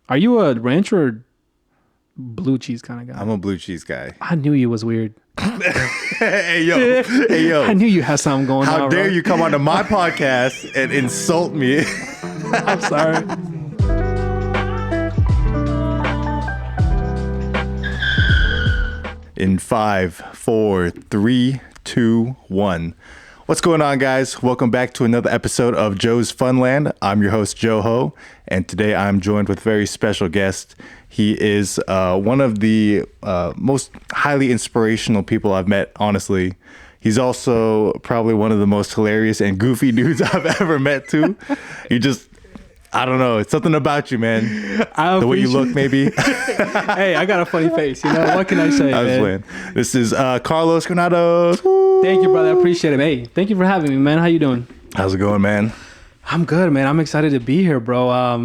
Are you a ranch or blue cheese kind of guy? I'm a blue cheese guy. I knew you was weird. Hey yo! I knew you had something going on. How dare bro. you come onto my podcast and insult me? I'm sorry. In 5, 4, 3, 2, 1. What's going on, guys? Welcome back to another episode of Joe's Funland. I'm your host, Joe Ho, and today I'm joined with a very special guest. He is one of the most highly inspirational people I've met, honestly. He's also probably one of the most hilarious and goofy dudes I've ever met, too. I don't know. It's something about you, man. The way you look, maybe. Hey, I got a funny face. You know, what can I say, man? This is Carlos Granados. Woo! Thank you, brother. I appreciate it. Hey, thank you for having me, man. How you doing? How's it going, man? I'm good, man. I'm excited to be here, bro.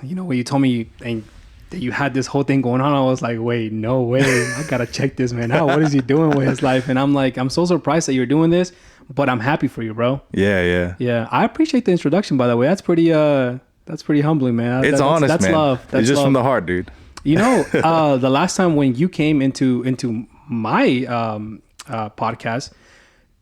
You know, when you told me that you had this whole thing going on, I was like, wait, no way. I got to check this man out. What is he doing with his life? And I'm like, I'm so surprised that you're doing this, but I'm happy for you, bro. Yeah. I appreciate the introduction, by the way. That's pretty humbling, man. It's honest, that's man. Love. That's it's just love. from the heart, dude. You know, the last time when you came into my podcast,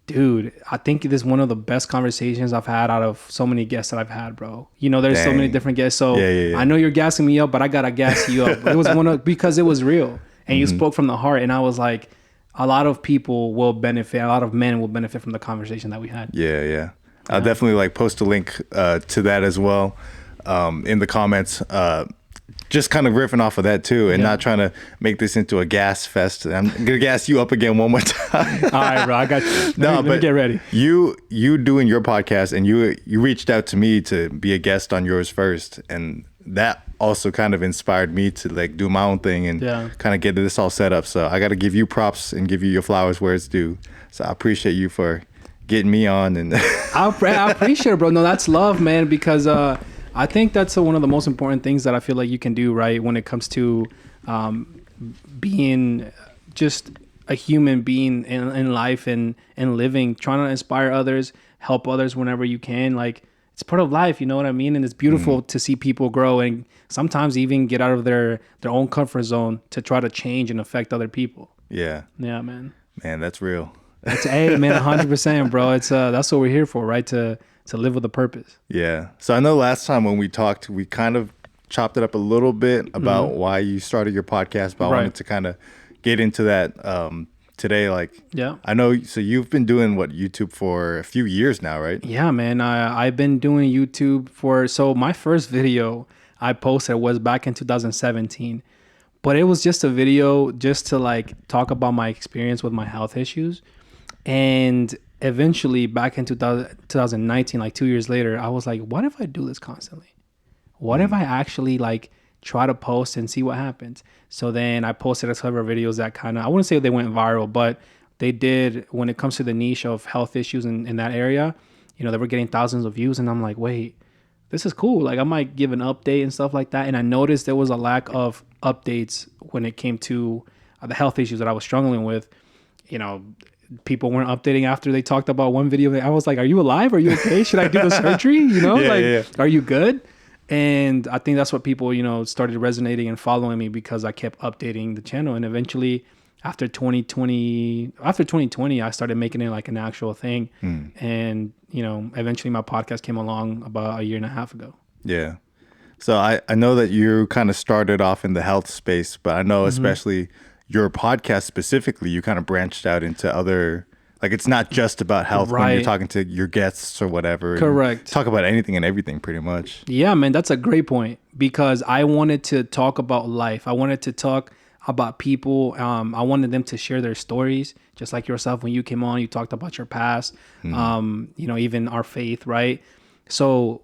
dude, I think this is one of the best conversations I've had out of so many guests that I've had, bro. You know, there's so many different guests. So Yeah. I know you're gassing me up, but I gotta gas you up. It was because it was real and you spoke from the heart. And I was like, a lot of people will benefit. A lot of men will benefit from the conversation that we had. Yeah. I'll definitely post a link to that as well in the comments. Just kind of riffing off of that too, and not trying to make this into a gas fest. I'm gonna gas you up again one more time. All right, bro, I got you. Let me get ready. You doing your podcast, and you reached out to me to be a guest on yours first, and that also kind of inspired me to do my own thing and kind of get this all set up. So I got to give you props and give you your flowers where it's due. So I appreciate you for getting me on, and I appreciate it, bro. No, that's love, man, because I think that's one of the most important things that I feel like you can do, right, when it comes to being just a human being in life and living, trying to inspire others, help others whenever you can. Like, it's part of life, you know what I mean? And it's beautiful to see people grow and sometimes even get out of their own comfort zone to try to change and affect other people. Yeah, man. Man, that's real. Hey, man, 100%, bro. It's that's what we're here for, right? To live with a purpose. Yeah. So I know last time when we talked, we kind of chopped it up a little bit about why you started your podcast, but I wanted to kind of get into that today. I know, so you've been doing YouTube for a few years now, right? Yeah, man. I've been doing YouTube so my first video I posted was back in 2017, but it was just a video just to talk about my experience with my health issues. And eventually back in 2019, 2 years later, I was like, what if I do this constantly? What if I actually try to post and see what happens? So then I posted several videos that I wouldn't say they went viral, but they did when it comes to the niche of health issues in that area. You know, they were getting thousands of views, and I'm like, wait, this is cool. I might give an update and stuff like that. And I noticed there was a lack of updates when it came to the health issues that I was struggling with. You know, people weren't updating after they talked about one video. I was like, are you alive? Are you okay? Should I do the surgery? You know, Are you good? And I think that's what people, started resonating and following me because I kept updating the channel. And eventually after 2020, I started making it an actual thing. And, eventually my podcast came along about a year and a half ago. Yeah. So I know that you kind of started off in the health space, but I know especially your podcast specifically, you kind of branched out into other, it's not just about health when you're talking to your guests or whatever. Correct. Talk about anything and everything pretty much. Yeah, man, that's a great point because I wanted to talk about life. I wanted to talk about people. I wanted them to share their stories, just like yourself. When you came on, you talked about your past, even our faith, right? So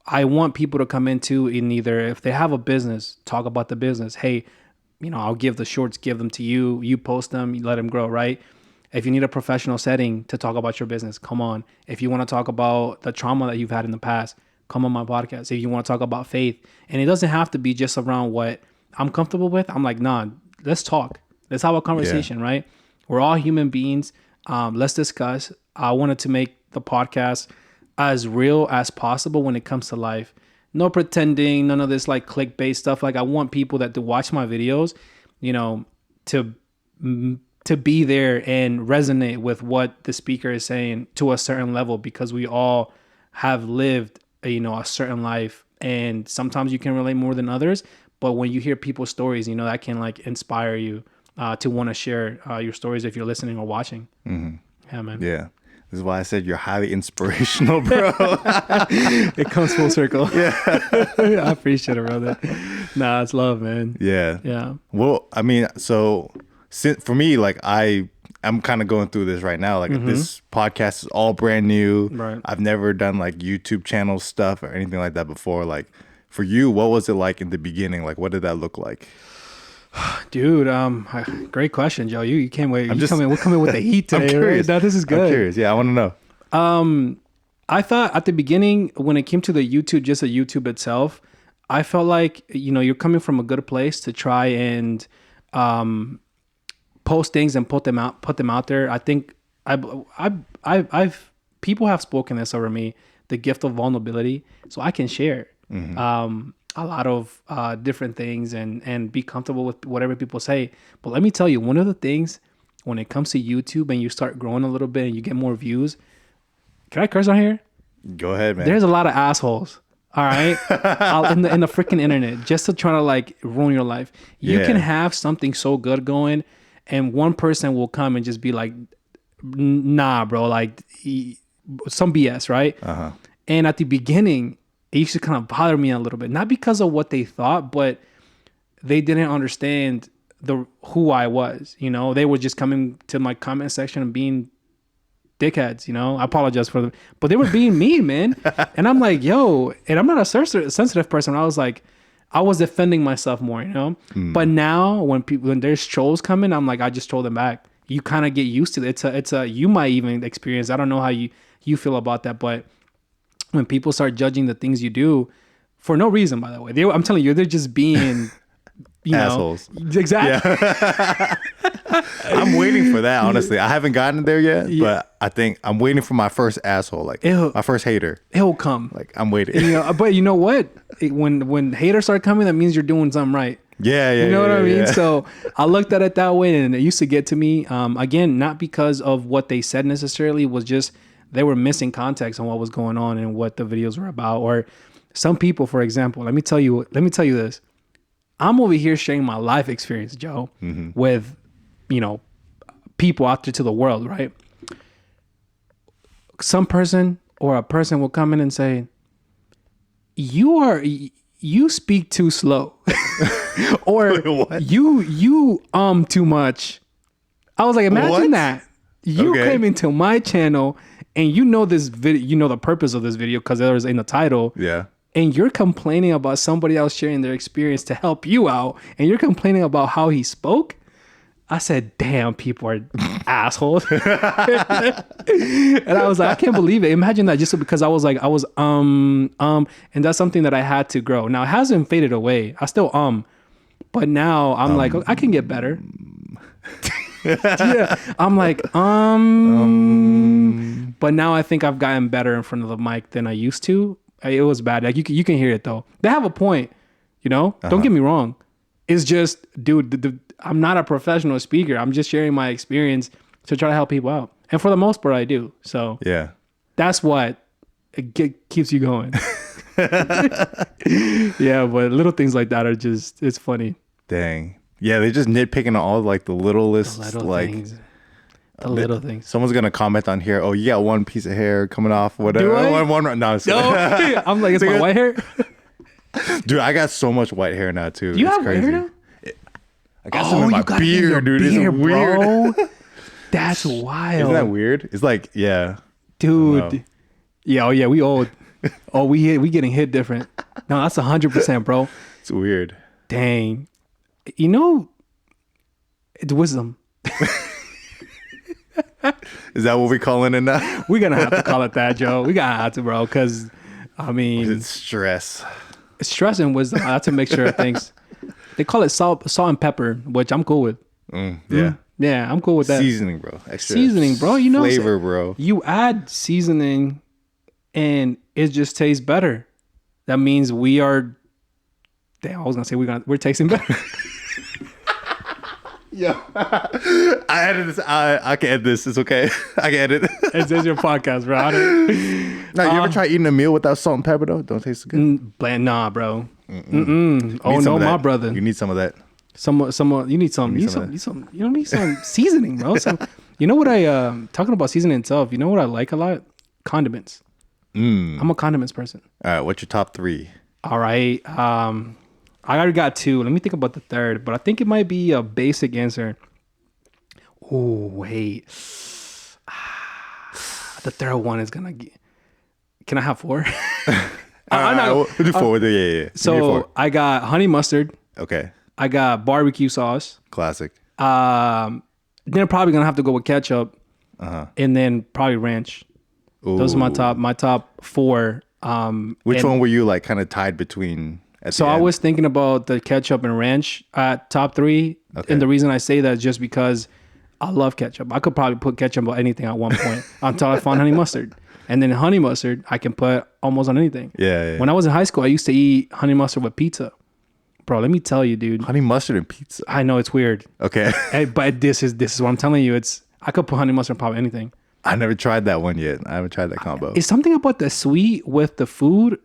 I want people to come into either, if they have a business, talk about the business. Hey, I'll give the shorts, give them to you. You post them, you let them grow, right? If you need a professional setting to talk about your business, come on. If you want to talk about the trauma that you've had in the past, come on my podcast. If you want to talk about faith, and it doesn't have to be just around what I'm comfortable with. I'm like, nah, let's talk. Let's have a conversation, right? We're all human beings. Let's discuss. I wanted to make the podcast as real as possible when it comes to life. no pretending, none of this like clickbait stuff. Like I want people that to watch my videos, you know, to be there and resonate with what the speaker is saying to a certain level, because we all have lived, you know, a certain life, and sometimes you can relate more than others. But when you hear people's stories, you know, that can like inspire you to want to share your stories if you're listening or watching. Yeah, man. Yeah. This is why I said you're highly inspirational, bro. It comes full circle. Yeah. I appreciate it, brother. Nah, it's love, man. Yeah. Yeah. Well, I mean, so for me, like I'm kind of going through this right now. Like this podcast is all brand new. Right. I've never done like YouTube channel stuff or anything like that before. Like for you, what was it like in the beginning? Like, what did that look like? Dude, great question, Joe. You can't wait. We're coming with the heat today. I'm curious. Right? No, this is good. I'm curious. Yeah, I want to know. I thought at the beginning, when it came to the YouTube, just the YouTube itself, I felt like, you know, you're coming from a good place to try and post things and put them out there. I think I've people have spoken this over me, the gift of vulnerability, so I can share a lot of different things and be comfortable with whatever people say. But let me tell you, one of the things when it comes to YouTube and you start growing a little bit and you get more views, can I curse on here? Go ahead, man. There's a lot of assholes. All right, in the freaking internet, just to try to like ruin your life. You can have something so good going, and one person will come and just be like, "Nah, bro," like some BS, right? And at the beginning, it used to kind of bother me a little bit, not because of what they thought, but they didn't understand who I was. You know, they were just coming to my comment section and being dickheads, you know. I apologize for them, but they were being mean, man. And I'm like, yo, and I'm not a sensitive person. I was like, I was defending myself more, you know. But now when there's trolls coming, I'm like, I just troll them back. You kind of get used to it. It's a you might even experience. I don't know how you feel about that, but when people start judging the things you do for no reason, by the way, I'm telling you, they're just being, you assholes. Know, exactly. Yeah. I'm waiting for that, honestly. I haven't gotten there yet, but I think I'm waiting for my first asshole, like my first hater. It'll come. Like I'm waiting. You know, but you know what? When haters start coming, that means you're doing something right. Yeah. You know what I mean? Yeah. So I looked at it that way, and it used to get to me. Again, not because of what they said necessarily, was just they were missing context on what was going on and what the videos were about. Or some people, for example, let me tell you this. I'm over here sharing my life experience, Joe, with, you know, people out there to the world, right? Some person or a person will come in and say, you speak too slow. Or what? you too much. I was like, imagine that. You came into my channel and you know this video, you know the purpose of this video because it was in the title. Yeah. And you're complaining about somebody else sharing their experience to help you out, and you're complaining about how he spoke. I said, damn, people are assholes. And I was like, I can't believe it. Imagine that, just because I was and that's something that I had to grow. Now it hasn't faded away. I still but now I'm like, I can get better. Yeah. I'm like, but now I think I've gotten better in front of the mic than I used to. It was bad. Like you can hear it though. They have a point, you know. Don't get me wrong. It's just, dude, I'm not a professional speaker. I'm just sharing my experience to try to help people out, and for the most part, I do. So yeah, that's what keeps you going. Yeah, but little things like that are just, it's funny. Dang. Yeah, they're just nitpicking on all like the littlest, things. The little things. Someone's gonna comment on here. Oh, you got one piece of hair coming off. Whatever. Do I? No, I'm like, it's my white hair. Dude, I got so much white hair now too. You have white hair now? I got some in my beard, dude. It's weird. Bro. That's wild. Isn't that weird? It's like, yeah, dude. Yeah, oh yeah, we old. Oh, we getting hit different. No, that's 100%, bro. It's weird. Dang. You know, it's wisdom. Is that what we're calling it now? We're gonna have to call it that, Joe. We gotta have to, bro. Because I mean, it's stress. Stress and wisdom. I have to make sure of things. They call it salt and pepper, which I'm cool with. Yeah. Yeah, I'm cool with that. Seasoning, bro. Extra seasoning, bro. You know, flavor, bro. You add seasoning, and it just tastes better. that means we are. Damn, I was gonna say we're tasting better. Yeah. I edited this. I can edit this. It's okay. I can edit. It's your podcast, bro. No, you ever try eating a meal without salt and pepper though? Don't taste good. Bland, nah, bro. Oh no, my brother. You need some of that. Some. You need some. You need some. You don't need some seasoning, bro. You know what talking about seasoning itself. You know what I like a lot? Condiments. I'm a condiments person. All right. What's your top 3? All right. I already got 2. Let me think about the third, but I think it might be a basic answer. Oh wait. The third one is gonna get. Can I have 4? We'll do 4. Yeah. So I got honey mustard. Okay. I got barbecue sauce. Classic. Then I'm probably gonna have to go with ketchup. And then probably ranch. Ooh. Those are my top 4. Which one were you like kind of tied between? So I was thinking about the ketchup and ranch at top 3. Okay. And the reason I say that is just because I love ketchup. I could probably put ketchup on anything at one point until I found honey mustard. And then honey mustard, I can put almost on anything. Yeah. When I was in high school, I used to eat honey mustard with pizza. Bro, let me tell you, dude. Honey mustard and pizza. I know it's weird. Okay. But this is what I'm telling you. I could put honey mustard on probably anything. I never tried that one yet. I haven't tried that combo. It's something about the sweet with the food,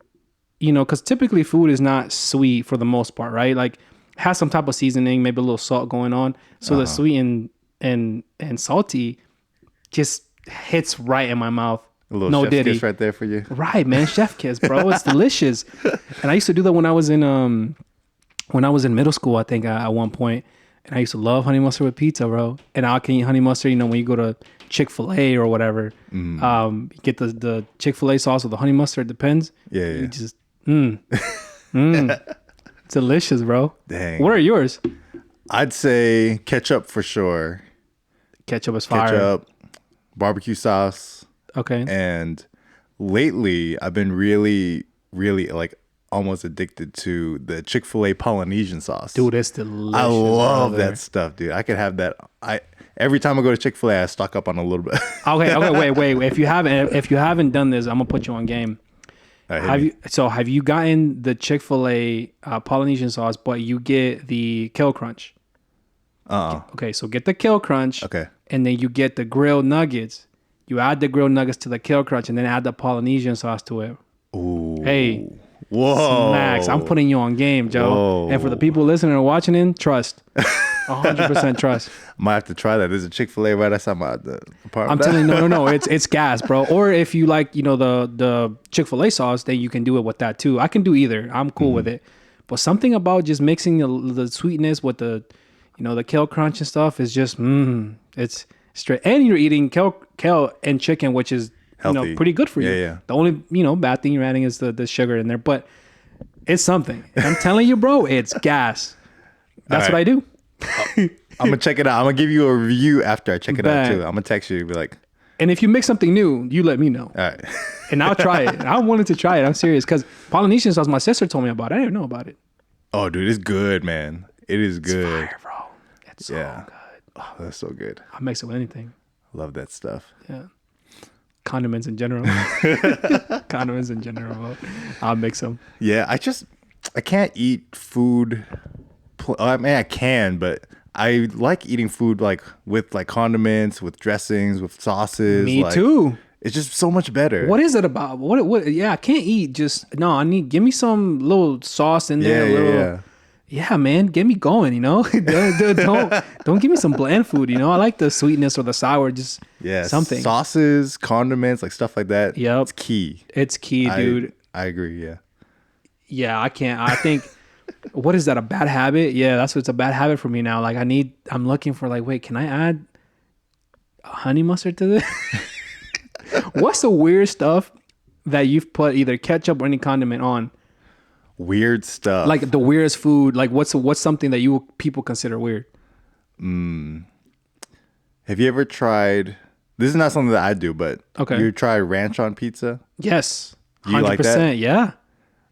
because typically food is not sweet for the most part, right? Like has some type of seasoning, maybe a little salt going on. So the sweet and salty just hits right in my mouth. A little chef kiss right there for you. Right, man. Chef kiss, bro. It's delicious. And I used to do that when I was in middle school, I think at one point. And I used to love honey mustard with pizza, bro. And I can eat honey mustard, when you go to Chick-fil-A or whatever. You get the Chick-fil-A sauce with the honey mustard, depends. Yeah. You just, delicious, bro. Dang. What are yours? I'd say ketchup for sure. Ketchup is fire. Ketchup, barbecue sauce. Okay. And lately, I've been really, really like almost addicted to the Chick-fil-A Polynesian sauce. Dude, it's delicious. I love that stuff, dude. I could have that. Every time I go to Chick-fil-A, I stock up on a little bit. Okay, wait. If you haven't done this, I'm gonna put you on game. Have you gotten the Chick-fil-A Polynesian sauce, but you get the Kale Crunch? Okay, so get the Kale Crunch. Okay. And then you get the grilled nuggets. You add the grilled nuggets to the Kale Crunch, and then add the Polynesian sauce to it. Ooh. Hey. Whoa. Max, I'm putting you on game, Joe. Whoa. And for the people listening or watching in, trust. 100% trust. Might have to try that. There's a Chick-fil-A right outside my apartment. I'm telling you, no. It's gas, bro. Or if you like, the Chick-fil-A sauce, then you can do it with that too. I can do either. I'm cool with it. But something about just mixing the sweetness with the Kale Crunch and stuff is just, it's straight. And you're eating kale and chicken, which is healthy. Pretty good for you. Yeah. The only, bad thing you're adding is the sugar in there, but it's something. I'm telling you, bro, it's gas. That's what I do. I'm gonna check it out. I'm gonna give you a review after I check it out too. I'm gonna text you and be like, and if you make something new, you let me know. All right. And I'll try it. I wanted to try it. I'm serious, because Polynesian sauce, my sister told me about it. I didn't know about it. Oh, dude, it's good, man. It is good. It's fire, bro. It's so good. Oh, that's so good. I'll mix it with anything. Love that stuff. Yeah. Condiments in general. Condiments in general, bro. I'll mix them. Yeah, I can't eat food. I mean, I can, but I like eating food like with like condiments, with dressings, with sauces. Me too. It's just so much better. What is it about? What? Yeah, I can't eat give me some little sauce in there. Yeah, man, get me going. Don't give me some bland food. I like the sweetness or the sour. Just something. Sauces, condiments, like stuff like that. Yep, it's key. It's key, dude. I agree. Yeah. Yeah, I can't. I think. What is that? A bad habit? Yeah, that's what's a bad habit for me now. Like I'm looking for wait, can I add honey mustard to this? What's the weird stuff that you've put either ketchup or any condiment on? Weird stuff. Like the weirdest food. Like what's something that people consider weird? Have you ever tried? This is not something that I do, but you try ranch on pizza? Yes, 100%. You like that? Yeah.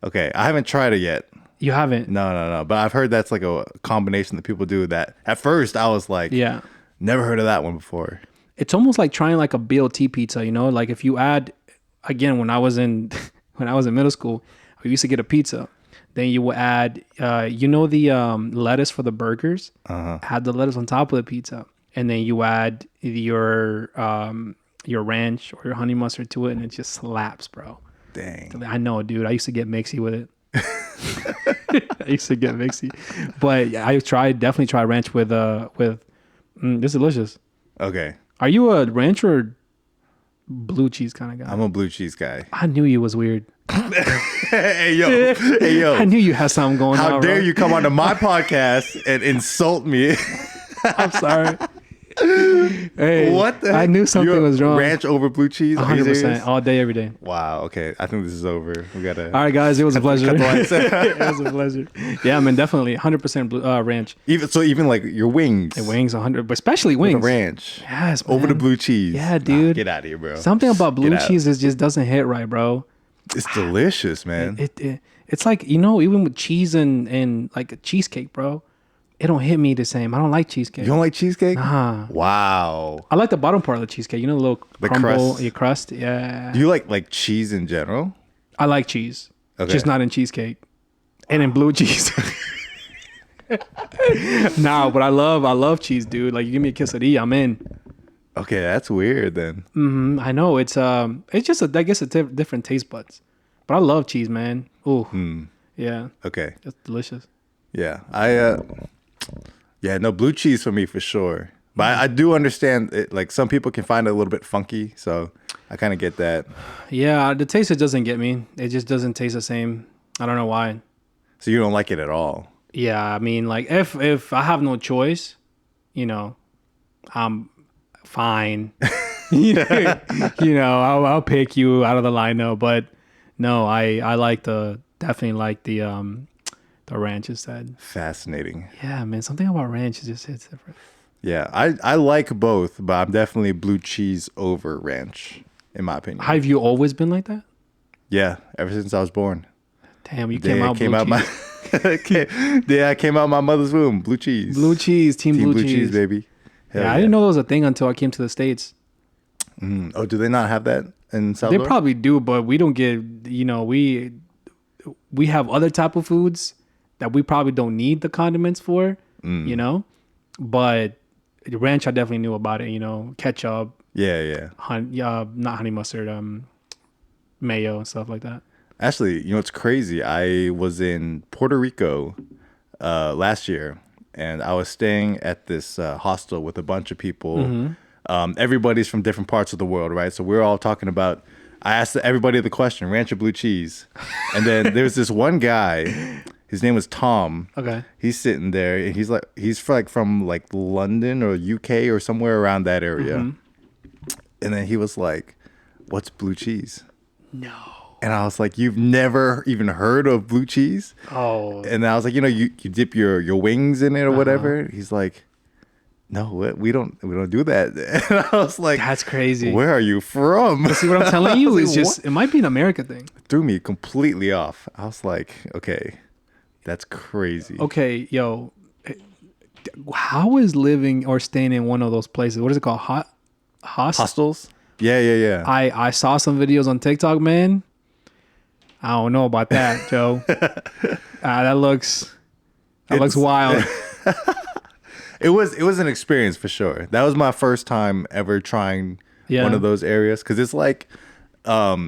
Okay, I haven't tried it yet. You haven't? No. But I've heard that's like a combination that people do that. At first, I was like, never heard of that one before. It's almost like trying like a BLT pizza, Like if you add, again, when I was in middle school, I we used to get a pizza. Then you would add, the lettuce for the burgers. Add the lettuce on top of the pizza, and then you add your ranch or your honey mustard to it, and it just slaps, bro. Dang. I know, dude. I used to get mixy with it. But I definitely try ranch with it's delicious. Okay. Are you a ranch or blue cheese kind of guy? I'm a blue cheese guy. I knew you was weird. Hey yo. I knew you had something going on. How dare bro. you come onto my podcast and insult me? I'm sorry. Hey, What the heck? I knew something was wrong. Ranch over blue cheese? Are you 100%, serious? all day, every day. Wow. Okay. I think this is over. We gotta. All right, guys, it was a pleasure. cut the lights. It was a pleasure. Yeah, man, definitely 100% ranch. Even like your wings. And wings, 100, but especially With wings. the ranch. Yes, Over man. the blue cheese. Yeah, dude. Get out of here, bro. Something about blue Get out. cheese just doesn't hit right, bro. It's delicious, man. It's like, even with cheese and like a cheesecake, bro, it don't hit me the same. I don't like cheesecake. You don't like cheesecake? Nah. Wow. I like the bottom part of the cheesecake. The little The crumble, crust? your crust. Yeah. Do you like cheese in general? I like cheese. Okay. Just not in cheesecake. And in blue cheese. Nah, but I love cheese, dude. Like, you give me a quesadilla, I'm in. Okay, that's weird then. I know it's just I guess it's different taste buds, but I love cheese, man. Ooh, yeah, Okay. it's delicious. Yeah. No, blue cheese for me for sure. But I do understand it, like some people can find it a little bit funky, so I kind of get that. Yeah, the taste it doesn't get me. It just doesn't taste the same. I don't know why. So you don't like it at all. Yeah, I mean, like if I have no choice, I'm fine. I'll pick you out of the lineup. But no, I definitely like the ranch instead. Fascinating. Yeah, man, something about ranch is just hits different. Yeah, I like both, but I'm definitely blue cheese over ranch, in my opinion. Have you always been like that? Yeah, ever since I was born. Damn, you Day came I out came blue out cheese. I came out my mother's womb. Blue cheese. Blue cheese, team blue cheese. baby. Hell Yeah, I didn't know that was a thing until I came to the States. Oh, do they not have that in They Salvador? probably do, but we don't get, we have other type of foods that we probably don't need the condiments for, but ranch, I definitely knew about it, ketchup, Yeah. not honey mustard, mayo and stuff like that. Actually, it's crazy. I was in Puerto Rico last year, and I was staying at this hostel with a bunch of people. Everybody's from different parts of the world, right? So we're all talking about. I asked everybody the question: ranch or blue cheese? And then there's this one guy. His name was Tom. Okay. He's sitting there, and he's from London or UK or somewhere around that area. And then he was like, "What's blue cheese?" No. And I was like, "You've never even heard of blue cheese?" Oh. And I was like, you dip your wings in it or whatever. He's like, "No, we don't do that." And I was like, That's crazy. Where are you from? See what I'm telling you I was is like, just, what? it might be an America thing. Threw me completely off. I was like, okay, that's crazy. Okay, yo, how is living or staying in one of those places? What is it called? Hostels? Yeah. I saw some videos on TikTok, man. I don't know about that, Joe. That looks wild. It was an experience for sure. That was my first time ever trying one of those areas, because it's like, I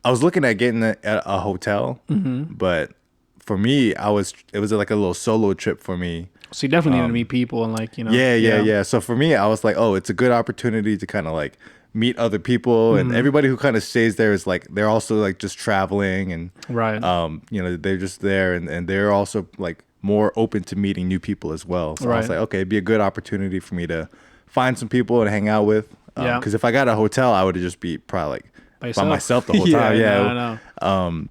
was looking at getting a hotel, but for me, it was like a little solo trip for me. So you definitely need to meet people and Yeah. So for me, I was like, oh, it's a good opportunity to kind of like meet other people, and everybody who kind of stays there is like, they're also like just traveling, and Right. they're just there, and they're also like more open to meeting new people as well. So I was Right. like, okay, it'd be a good opportunity for me to find some people and hang out with. Yeah. Because if I got a hotel, I would have just be probably like by myself the whole Yeah, time. Yeah. no, I know.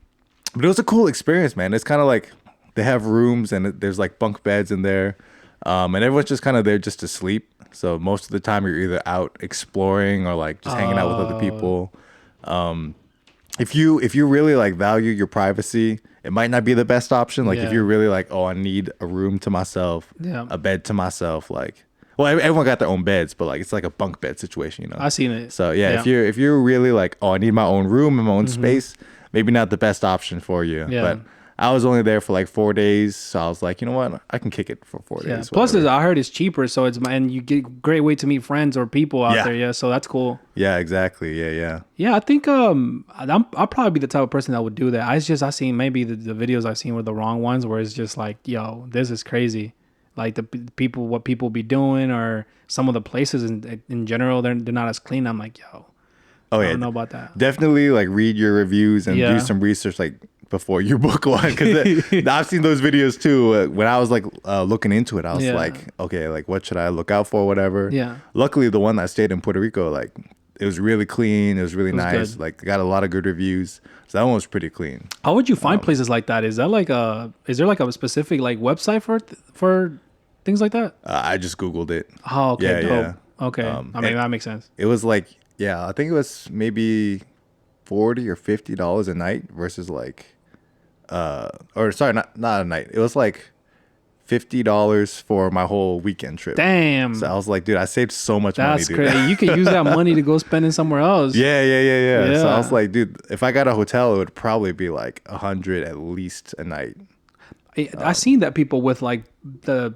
But it was a cool experience, man. It's kind of like they have rooms, and there's like bunk beds in there, and everyone's just kind of there just to sleep. So most of the time you're either out exploring or like just hanging out with other people. If you really like value your privacy, it might not be the best option. Like if Yeah. you're really like, oh, I need a room to myself, Yeah. a bed to myself, like, well, everyone got their own beds, but like it's like a bunk bed situation, I seen it. So yeah, if you're really like, oh, I need my own room and my own space, maybe not the best option for you. Yeah. But I was only there for like 4 days, so I was like, you know what, I can kick it for 4 days. Yeah. Plus, whatever. I heard it's cheaper, so and you get a great way to meet friends or people out Yeah. there. Yeah, so that's cool. Yeah, exactly. Yeah. Yeah, I think I'll probably be the type of person that would do that. I seen maybe the videos I've seen were the wrong ones, where it's just like, yo, this is crazy. Like what people be doing, or some of the places in general, they're not as clean. I'm like, yo, Oh I yeah, don't know about that. definitely like read your reviews and Yeah. do some research like before you book one, because I've seen those videos too. When I was like looking into it, I was Yeah. like, okay, like what should I look out for, whatever. Yeah. Luckily, the one that stayed in Puerto Rico, like it was really clean. It was really was nice. good. Like got a lot of good reviews. So that one was pretty clean. How would you find places like that? Is there like a specific like website for things like that? I just Googled it. Oh, okay, Yeah, dope. Okay, I mean and- that makes sense. It was like, yeah, I think it was maybe $40 or $50 a night versus like, or sorry, not a night. It was like $50 for my whole weekend trip. Damn, So I was like, dude, I saved so much money, that's dude. crazy. You could use that money to go spend it somewhere else. Yeah. So I Yeah. was like, dude, if I got a hotel, it would probably be like 100 at least a night. I seen that people with like the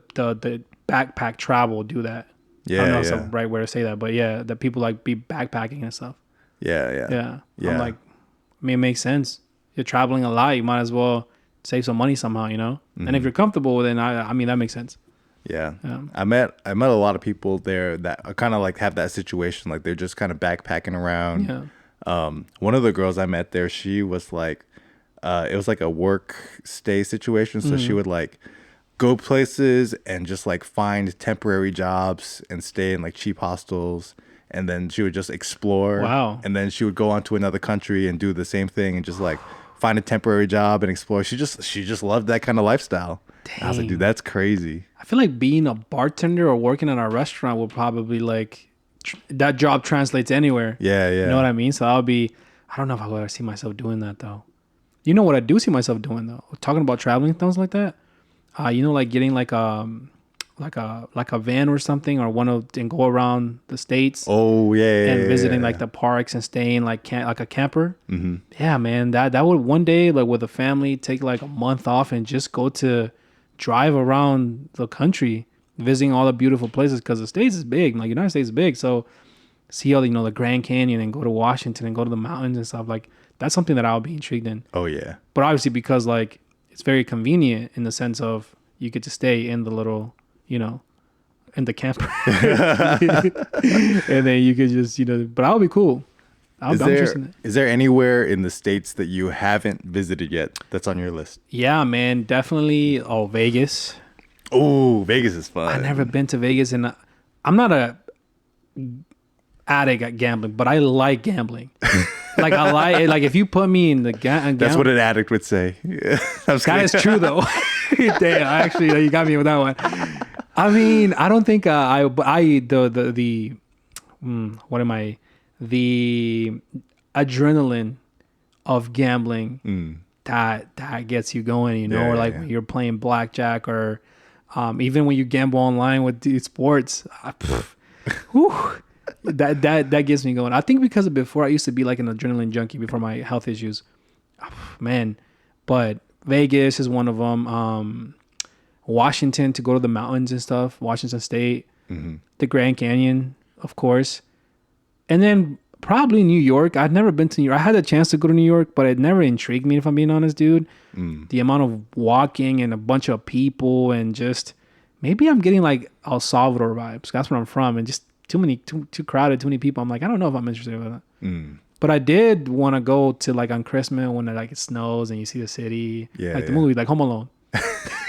backpack travel do that. I don't know if it's the right way to say that, but yeah, that people like be backpacking and stuff. Yeah. I'm like, I mean, it makes sense. You're traveling a lot. You might as well save some money somehow, you know? And if you're comfortable with it, I mean, that makes sense. Yeah. Yeah. I met a lot of people there that kind of like have that situation. Like they're just kind of backpacking around. Yeah. One of the girls I met there, she was like, it was like a work stay situation. So she would like go places and just like find temporary jobs and stay in like cheap hostels. And then she would just explore. Wow. And then she would go on to another country and do the same thing and just like find a temporary job and explore. She just loved that kind of lifestyle. I was like, dude, that's crazy. I feel like being a bartender or working in a restaurant will probably like that job translates anywhere. Yeah. You know what I mean? So I don't know if I would ever see myself doing that though. You know what I do see myself doing though? Talking about traveling things like that. You know, like getting like a van or something, or and go around the States. Oh yeah. And visiting like the parks and staying like a camper. Mm-hmm. Yeah, man, that would one day like with a family take like a month off and just go to drive around the country, visiting all the beautiful places, because the States is big. Like United States is big, so see all the Grand Canyon and go to Washington and go to the mountains and stuff. Like that's something that I'll be intrigued in. Oh yeah. But obviously because like it's very convenient in the sense of you get to stay in the little, in the camper. And then you could just, but I'll be cool. I'm interested in it. Is there anywhere in the States that you haven't visited yet that's on your list? Yeah, man, definitely. Oh, Vegas. Oh, Vegas is fun. I've never been to Vegas, and I'm not a addict at gambling, but I like gambling. Like like if you put me in the That's what an addict would say. That is true though. Damn, actually, you got me with that one. I mean, I don't think the adrenaline of gambling that gets you going, or like when you're playing blackjack, or even when you gamble online with these sports. That gets me going. I think because before I used to be like an adrenaline junkie before my health issues, man. But Vegas is one of them. Washington, to go to the mountains and stuff. Washington State, the Grand Canyon, of course, and then probably New York. I've never been to New York. I had a chance to go to New York, but it never intrigued me, if I'm being honest, dude. The amount of walking and a bunch of people, and just maybe I'm getting like El Salvador vibes. That's where I'm from, and just too crowded, too many people. I'm like, I don't know if I'm interested in that. But I did want to go to like on Christmas when it snows and you see the city, the movie, like Home Alone.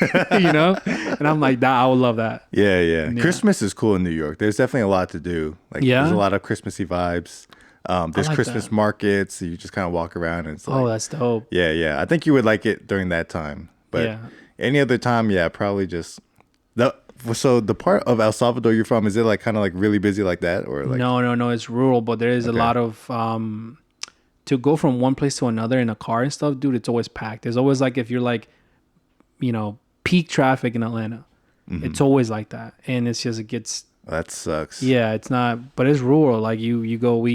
And I'm like, that I would love that. Yeah. Christmas is cool in New York. There's definitely a lot to do. Like, there's a lot of Christmassy vibes. There's like Christmas that. markets. So you just kind of walk around and it's like, That's dope. Yeah. I think you would like it during that time. But any other time, probably just So the part of El Salvador you're from, is it like kind of like really busy like that, or like? No, it's rural, but there is a lot of to go from one place to another in a car and stuff, dude. It's always packed. There's always like, if you're like, peak traffic in Atlanta, it's always like that, and it gets. That sucks. Yeah, it's not, but it's rural. Like you go,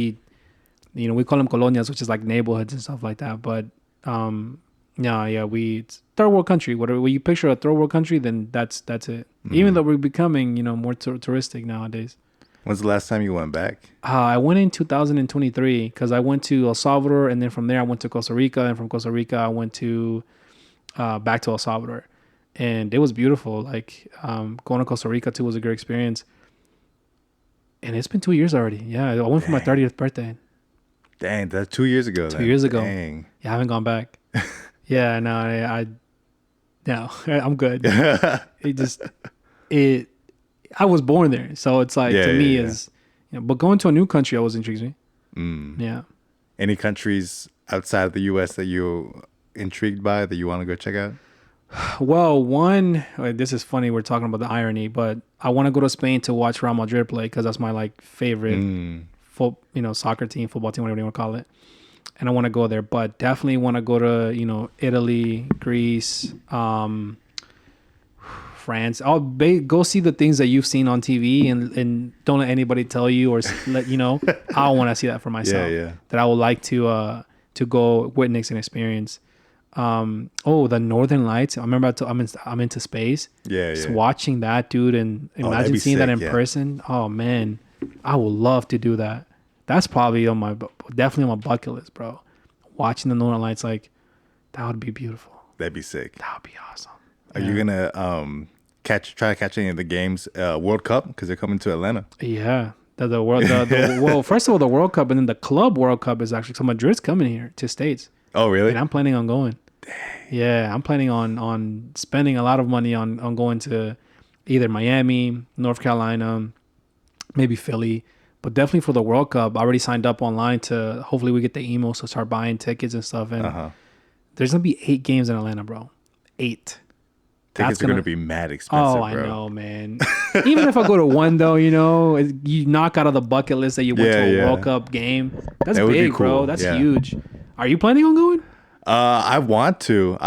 We call them colonias, which is like neighborhoods and stuff like that. But it's third world country. Whatever when you picture a third world country, then that's it. Even though we're becoming more touristic nowadays. When's the last time you went back? I went in 2023 because I went to El Salvador, and then from there I went to Costa Rica, and from Costa Rica I went to back to El Salvador, and it was beautiful. Like going to Costa Rica too was a great experience. And it's been 2 years already. Yeah, I went for my 30th birthday. Dang, that's 2 years ago. 2 years ago. Dang. Yeah, I haven't gone back. Yeah, no, no, I'm good. I was born there, so it's like to me is, but going to a new country always intrigues me. Yeah. Any countries outside of the U.S. that you intrigued by that you want to go check out? Well, this is funny. We're talking about the irony, but I want to go to Spain to watch Real Madrid play because that's my like favorite soccer team, football team, whatever you want to call it. And I want to go there, but definitely want to go to Italy, Greece, France. I'll go see the things that you've seen on TV and don't let anybody tell you or let I want to see that for myself. Yeah. That I would like to go witness and experience. The Northern Lights. I remember I'm into space. Yeah. Just watching that, dude, and imagine seeing that in person. Oh man, I would love to do that. That's probably definitely on my bucket list, bro. Watching the Northern Lights, like that would be beautiful. That'd be sick. That would be awesome. Are you gonna try to catch any of the games, World Cup, because they're coming to Atlanta? Yeah, well, first of all, the World Cup, and then the Club World Cup is actually. So Madrid's coming here to States. Oh, really? And I'm planning on going. Dang. Yeah, I'm planning on spending a lot of money on going to either Miami, North Carolina, maybe Philly, but definitely for the World Cup. I already signed up online to hopefully we get the emails to start buying tickets and stuff. And there's gonna be 8 games in Atlanta, bro. 8. Tickets are gonna be mad expensive. Oh, I know, man. Even if I go to one, though, you knock out of the bucket list that you went to a World Cup game. That's big, cool. Bro. That's huge. Are you planning on going? I want to.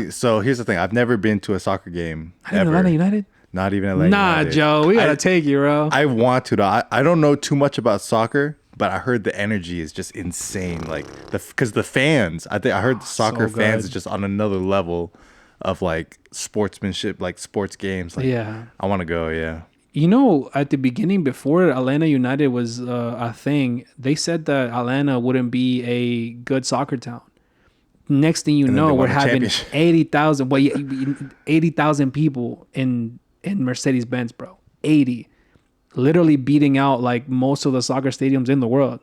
So here's the thing. I've never been to a soccer game. Not even Atlanta United? Not even Atlanta United. Nah, Joe. We gotta take you, bro. I want to. Though. I don't know too much about soccer, but I heard the energy is just insane. Like because the fans. I heard the soccer fans is just on another level of like sportsmanship, like sports games. Like, I want to go. Yeah. At the beginning, before Atlanta United was a thing, they said that Atlanta wouldn't be a good soccer town. Next thing you know, we're having 80,000 people in Mercedes-Benz, bro. 80. Literally beating out like most of the soccer stadiums in the world.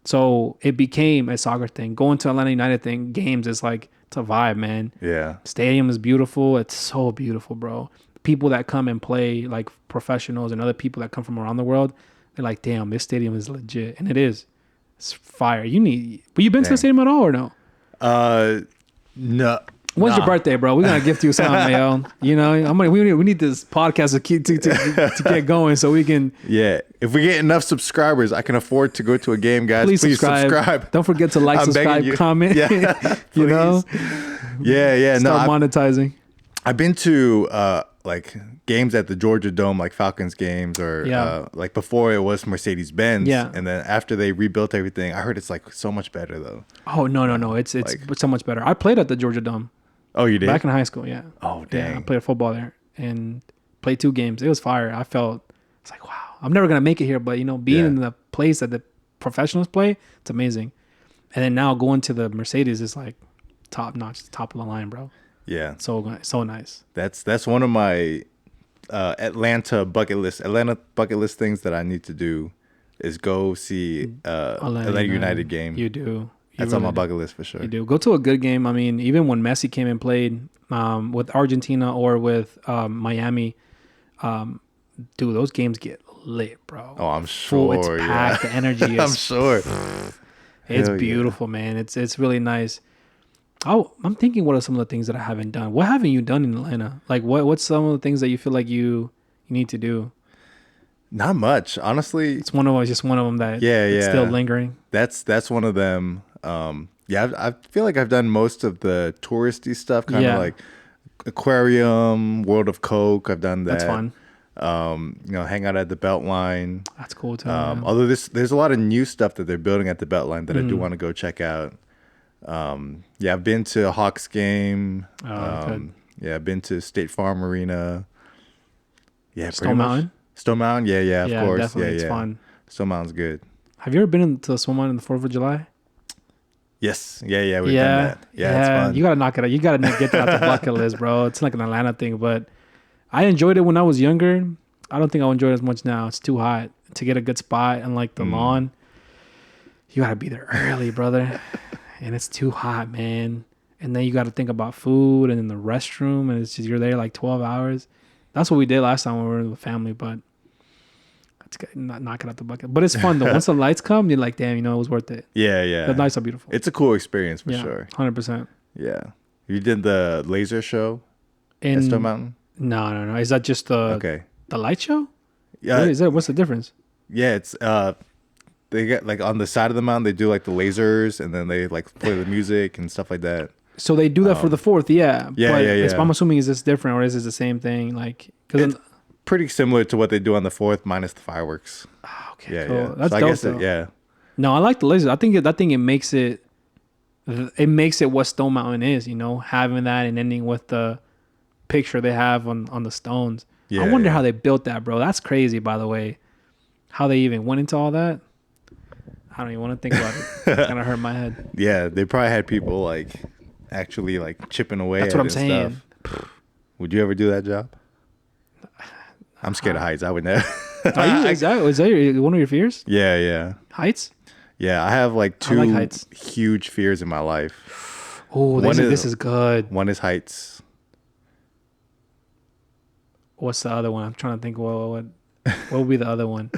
So it became a soccer thing. Going to Atlanta United games is like, it's a vibe, man. Yeah. Stadium is beautiful. It's so beautiful, bro. People that come and play, like professionals and other people that come from around the world, they're like, damn, this stadium is legit. And it is. It's fire. But you been to the stadium at all or no? No. When's your birthday, bro? We're gonna gift you something, yo. We need this podcast to get going so we can. Yeah, if we get enough subscribers, I can afford to go to a game, guys. Please subscribe. Don't forget to like, subscribe, comment. Yeah, Yeah. Start monetizing. I've been to like games at the Georgia Dome, like Falcons games, or like before it was Mercedes-Benz. Yeah. And then after they rebuilt everything, I heard it's like so much better though. Oh no, it's like, so much better. I played at the Georgia Dome. Oh, you did? Back in high school, yeah. Oh, dang. Yeah, I played football there and played 2 games. It was fire. It's like, wow, I'm never going to make it here. But, being in the place that the professionals play, it's amazing. And then now going to the Mercedes is like top notch, top of the line, bro. Yeah. So nice. That's one of my Atlanta bucket list things that I need to do is go see Atlanta United game. You do. That's on my bucket list for sure. You do. Go to a good game. I mean, even when Messi came and played with Argentina or with Miami, dude, those games get lit, bro. Oh, I'm sure. It's packed. The energy is. I'm sure. It's beautiful, man. It's really nice. I'm thinking, what are some of the things that I haven't done? What haven't you done in Atlanta? Like, what's some of the things that you feel like you need to do? Not much, honestly. It's just one of them that it's still lingering. That's one of them. I feel like I've done most of the touristy stuff, kind of like aquarium, World of Coke. I've done that. That's fun. Hang out at the Beltline. That's cool too. Yeah. Although there's a lot of new stuff that they're building at the Beltline that I do want to go check out. Yeah, I've been to a Hawks game. Good. Yeah, I've been to State Farm Arena. Yeah, Stone Mountain? Stone Mountain, yeah, of course. Definitely. Yeah, It's yeah. fun. Stone Mountain's good. Have you ever been to the Stone Mountain on the 4th of July? Yes, yeah, we've done that. Yeah, it's fun. You gotta knock it out. You gotta get that off the bucket list, bro. It's like an Atlanta thing, but I enjoyed it when I was younger. I don't think I'll enjoy it as much now. It's too hot to get a good spot and like the lawn. You gotta be there early, brother, and it's too hot, man. And then you got to think about food and then the restroom, and it's just you're there like 12 hours. That's what we did last time when we were with family, but it's not knock it out the bucket. But it's fun though. Once the lights come, you're like, damn, it was worth it. Yeah. The nights are beautiful. It's a cool experience for sure. 100%. Yeah. You did the laser show at Stone Mountain? No. Is that just the light show? Yeah. What is that? What's the difference? Yeah, it's they get like on the side of the mountain they do like the lasers and then they like play the music and stuff like that. So they do that for the 4th, yeah. Yeah. I'm assuming is this different or is this the same thing? Like, it's pretty similar to what they do on the 4th minus the fireworks. Oh, okay, Yeah, cool. yeah. That's so dope. I guess Though. No, I like the laser. I think it makes it what Stone Mountain is. Having that and ending with the picture they have on the stones. Yeah, I wonder how they built that, bro. That's crazy, by the way. How they even went into all that. I don't even want to think about it. It's gonna hurt my head. Yeah, they probably had people like actually like chipping away. That's at what I'm it saying. and stuff. Would you ever do that job? I'm scared of heights. I would never. Are you? Is that one of your fears? Yeah. Heights? Yeah, I have like I like two heights. huge fears in my life. Oh, this is good. One is heights. What's the other one? I'm trying to think. What would be the other one?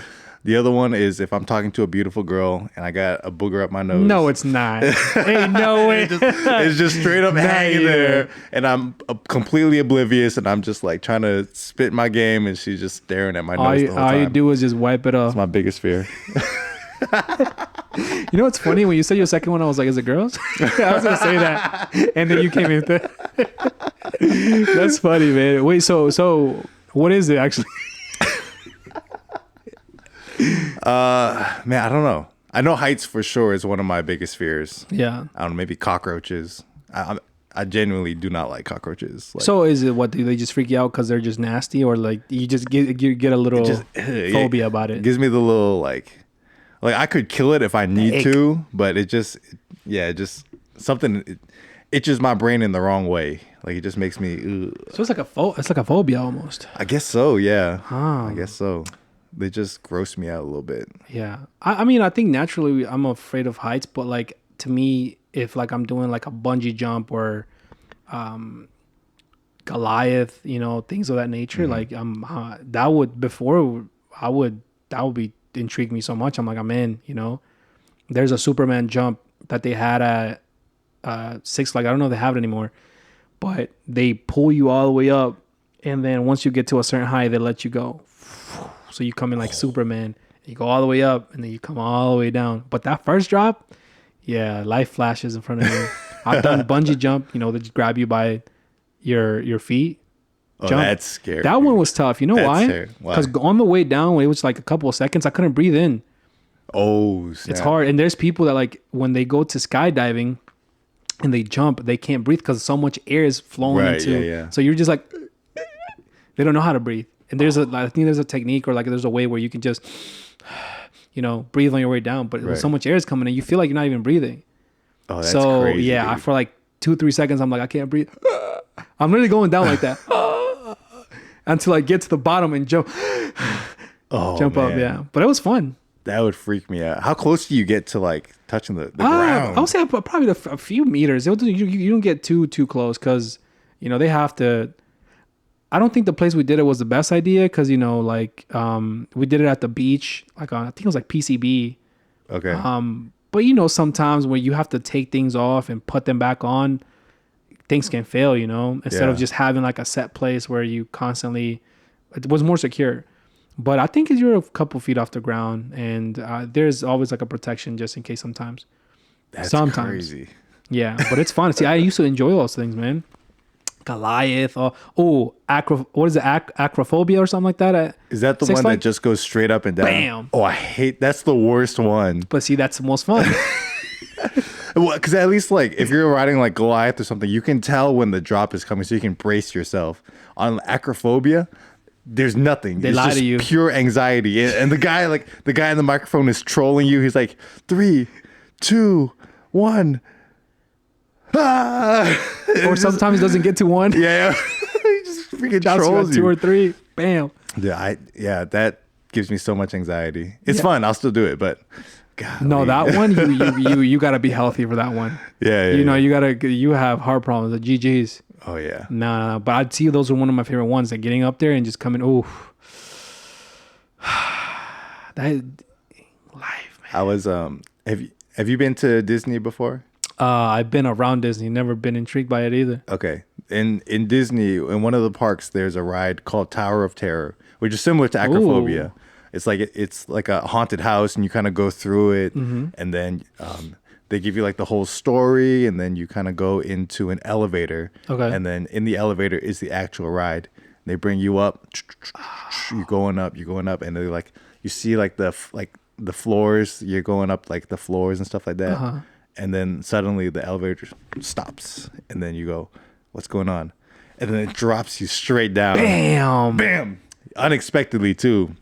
The other one is if I'm talking to a beautiful girl and I got a booger up my nose. No, it's not. Ain't no way. It's just straight up hanging there, and I'm completely oblivious, and I'm just like trying to spit my game, and she's just staring at my nose the whole time. All you do is just wipe it off. That's my biggest fear. You know what's funny? When you said your second one, I was like, is it girls? I was going to say that. And then you came in with it. That's funny, man. Wait, so what is it actually? Man, I don't know. I know heights for sure is one of my biggest fears. Yeah. I don't know, maybe cockroaches. I genuinely do not like cockroaches. Like, so is it what, do they just freak you out because they're just nasty, or like you just get a little phobia about it? Gives me the little like I could kill it if I need to, but it just something it itches my brain in the wrong way. Like it just makes me. Ugh. So it's like a phobia almost. I guess so. Yeah. Huh. I guess so. They just gross me out a little bit. Yeah. I mean, I think naturally I'm afraid of heights, but like to me, if like I'm doing like a bungee jump or Goliath, things of that nature, like that would intrigue me so much. I'm like, I'm in, There's a Superman jump that they had at Six Flags. I don't know if they have it anymore, but they pull you all the way up, and then once you get to a certain height, they let you go. So you come in like Superman, you go all the way up, and then you come all the way down. But that first drop, yeah, life flashes in front of you. I've done bungee jump, they just grab you by your feet. Oh, jump. That's scary. That one was tough. You know why? Because on the way down, when it was like a couple of seconds, I couldn't breathe in. Oh, snap. It's hard. And there's people that like when they go to skydiving and they jump, they can't breathe because so much air is flowing into. Yeah. So you're just like, they don't know how to breathe. And I think there's a technique or like there's a way where you can just, breathe on your way down. But so much air is coming in, you feel like you're not even breathing. Oh, that's crazy. Yeah, for like 2-3 seconds, I'm like, I can't breathe. I'm really going down like that until I get to the bottom and jump. Jump up, yeah. But it was fun. That would freak me out. How close do you get to like touching the ground? I would say probably a few meters. You don't get too close because they have to. I don't think the place we did it was the best idea because we did it at the beach, like I think it was like PCB. Okay. But sometimes when you have to take things off and put them back on, things can fail. Instead of just having like a set place where you constantly, it was more secure. But I think you're a couple feet off the ground, and there's always like a protection just in case. Sometimes. That's crazy. Yeah, but it's fun. See, I used to enjoy those things, man. Goliath, or what is it, acrophobia or something like that? Is that the Six one Flags? that just goes straight up and down? Bam. Oh, I hate that's the worst one. But see, that's the most fun. Well, because at least like if you're riding like Goliath or something, you can tell when the drop is coming, so you can brace yourself. On acrophobia, there's nothing. They it's lie just to you. pure anxiety, and the guy in the microphone is trolling you. He's like 3, 2, 1. Ah! Or sometimes it doesn't get to one. Yeah, he just freaking Shouts you at trolls 2 you. or 3. Bam. Yeah, that gives me so much anxiety. It's fun. I'll still do it, but God. No, that one you gotta be healthy for that one. Yeah. You have heart problems. The GGs. Oh yeah. No. But I'd see those are one of my favorite ones. Like getting up there and just coming. Oh, that life, man. I was have you been to Disney before? I've been around Disney. Never been intrigued by it either. Okay. In Disney, in one of the parks, there's a ride called Tower of Terror, which is similar to acrophobia. Ooh. It's like a haunted house, and you kind of go through it, Mm-hmm. and then they give you like the whole story, and then you kind of go into an elevator. Okay. And then in the elevator is the actual ride. They bring you up. You're going up, and they like you see like the floors. You're going up like the floors and stuff like that. Uh-huh. And then suddenly the elevator stops, and then you go, "What's going on?" And then it drops you straight down. Bam. Bam! Unexpectedly too.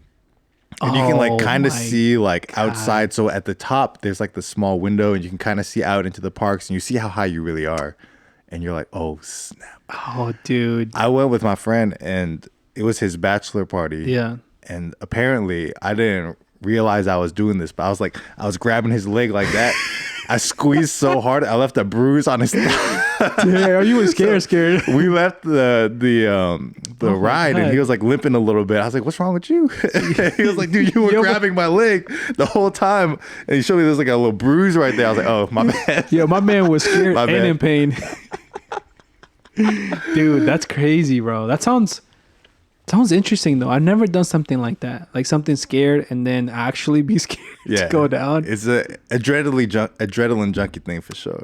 And you can like kind of see like outside. So at the top, there's like the small window, and you can kind of see out into the parks, and you see how high you really are. And you're like, oh snap! Oh, dude. I went with my friend, and it was his bachelor party. Yeah. And apparently, I didn't realize I was doing this, but I was grabbing his leg like that. I squeezed so hard, I left a bruise on his thigh. Yeah, you were scared. We left the ride, and God. he was like limping a little bit. I was like, "What's wrong with you?" He was like, "Dude, you were grabbing my leg the whole time." And he showed me there's like a little bruise right there. I was like, "Oh, my bad." Yeah, my man was scared My and bad. in pain. Dude, that's crazy, bro. That sounds interesting though. I've never done something like that. Like something scared and then actually be scared to go down. It's a adrenaline junkie thing for sure.